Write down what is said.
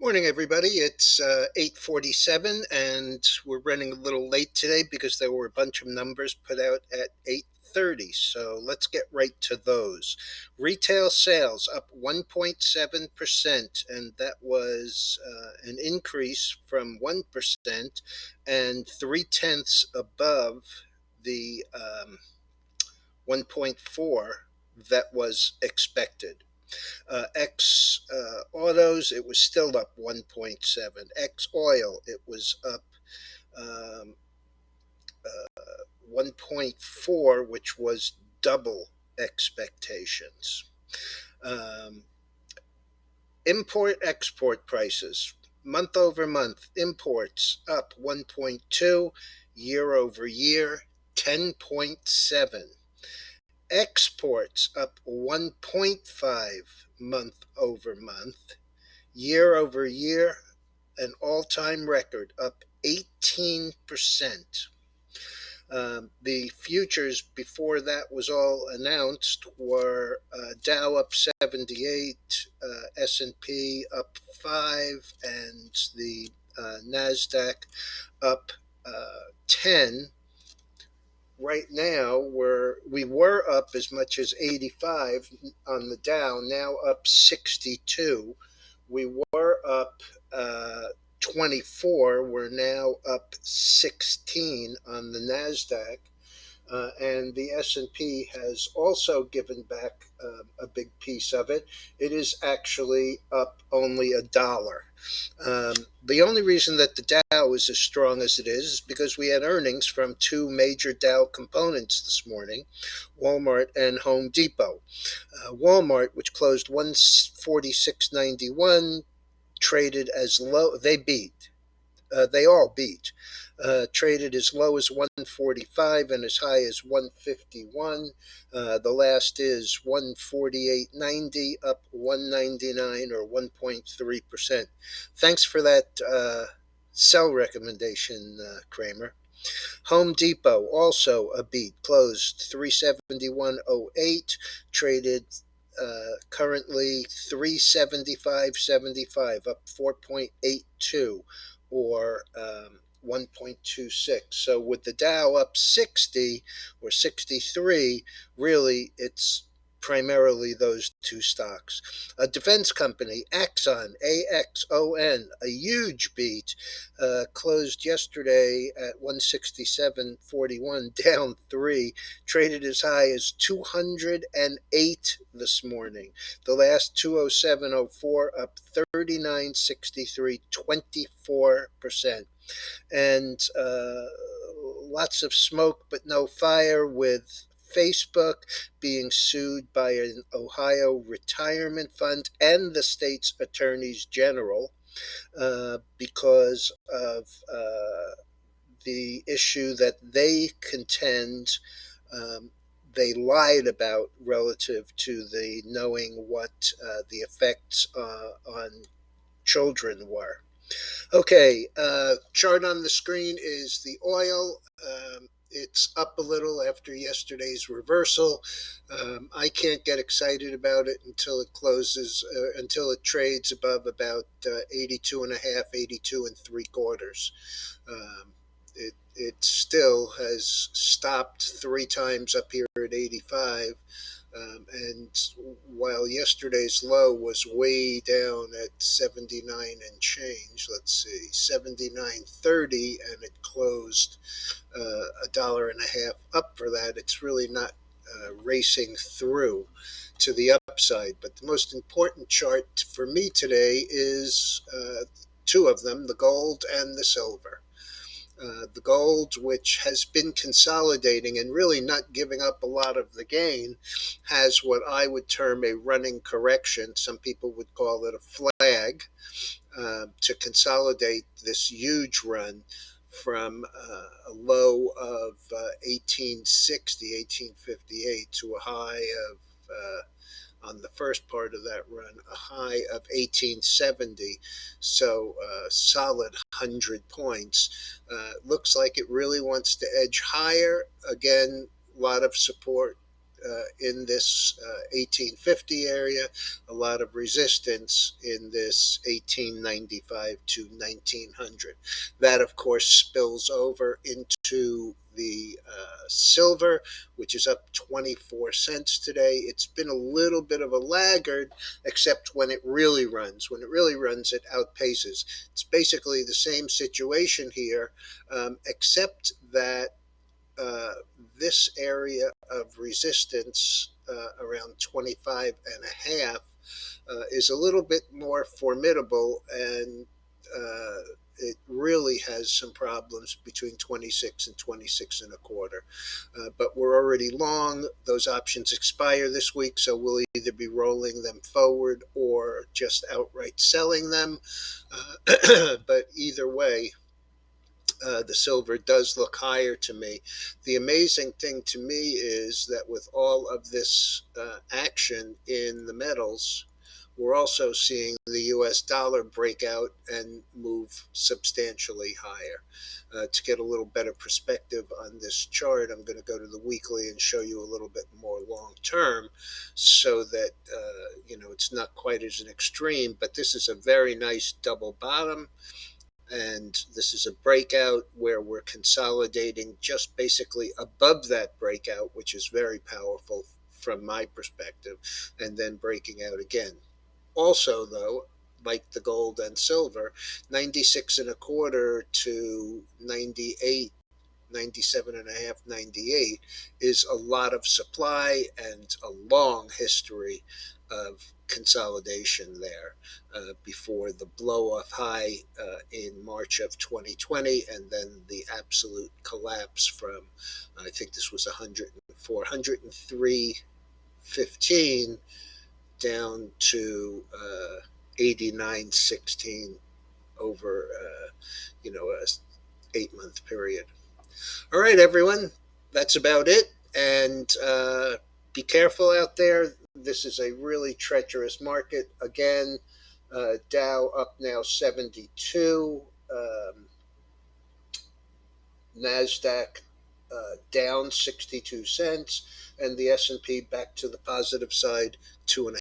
Morning, everybody. It's 8:47, and we're running a little late today because there were a bunch of numbers put out at 8:30. So let's get right to those. Retail sales up 1.7%, and that was an increase from 1% and 0.3 above the 1.4 that was expected. X autos, it was still up 1.7. X oil, it was up um, 1.4, which was double expectations. Um, Import export prices, month over month, imports up 1.2, year over year, 10.7. Exports up 1.5 month over month, year over year, an all-time record, up 18%. The futures before that was all announced were Dow up 78, S&P up 5, and the NASDAQ up 10. Right now we were up as much as 85 on the Dow, now up 62. We were up 24. We're now up 16 on the NASDAQ. And the S&P has also given back a big piece of it. It is actually up only $1. The only reason that the Dow is as strong as it is because we had earnings from two major Dow components this morning, Walmart and Home Depot. Walmart, which closed 146.91, traded as low. They beat. They all beat. Traded as low as 145 and as high as 151. The last is 148.90, up 199 or 1.3%. Thanks for that sell recommendation, Kramer. Home Depot also a beat, closed 371.08, traded currently 375.75, up 4.82 or 1.26. So with the Dow up 60 or 63, really it's primarily those two stocks. A defense company, AXON, AXON, a huge beat, closed yesterday at 167.41, down 3, traded as high as 208 this morning. The last 207.04, up 39.63, 24%. And lots of smoke but no fire with Facebook being sued by an Ohio retirement fund and the state's attorneys general because of the issue that they contend they lied about relative to the knowing what the effects on children were. Okay, chart on the screen is the oil. It's up a little after yesterday's reversal. I can't get excited about it until it closes, until it trades above about 82.5, 82.75. It still has stopped 3 times up here at 85. And while yesterday's low was way down at 79 and change, let's see, 79.30, and it closed $1.50 up for that, it's really not racing through to the upside. But the most important chart for me today is two of them, the gold and the silver. The gold, which has been consolidating and really not giving up a lot of the gain, has what I would term a running correction. Some people would call it a flag to consolidate this huge run from a low of 1860, 1858 to a high of on the first part of that run, a high of 1870, so solid 100 points. Looks like it really wants to edge higher. Again, a lot of support in this 1850 area, a lot of resistance in this 1895 to 1900. That, of course, spills over into the silver, which is up 24 cents today. It's been a little bit of a laggard, except when it really runs. When it really runs, it outpaces. It's basically the same situation here, except that this area of resistance around 25 and a half is a little bit more formidable, and it really has some problems between 26 and 26 and a quarter. But we're already long. Those options expire this week, so we'll either be rolling them forward or just outright selling them. But either way, the silver does look higher to me. The amazing thing to me is that with all of this action in the metals, we're also seeing the US dollar break out and move substantially higher. To get a little better perspective on this chart, I'm going to go to the weekly and show you a little bit more long term, so that it's not quite as an extreme, but this is a very nice double bottom. And this is a breakout where we're consolidating just basically above that breakout, which is very powerful from my perspective, and then breaking out again. Also, though, like the gold and silver, 96 and a quarter to 98, 97 and a half, 98 is a lot of supply and a long history of consolidation there before the blow-off high in March of 2020, and then the absolute collapse from, I think this was 104, 103.15 down to 89.16 over a 8-month period. All right, everyone, that's about it. And be careful out there. This is a really treacherous market. Again, Dow up now 72, NASDAQ down 62 cents, and the S&P back to the positive side, 2.5.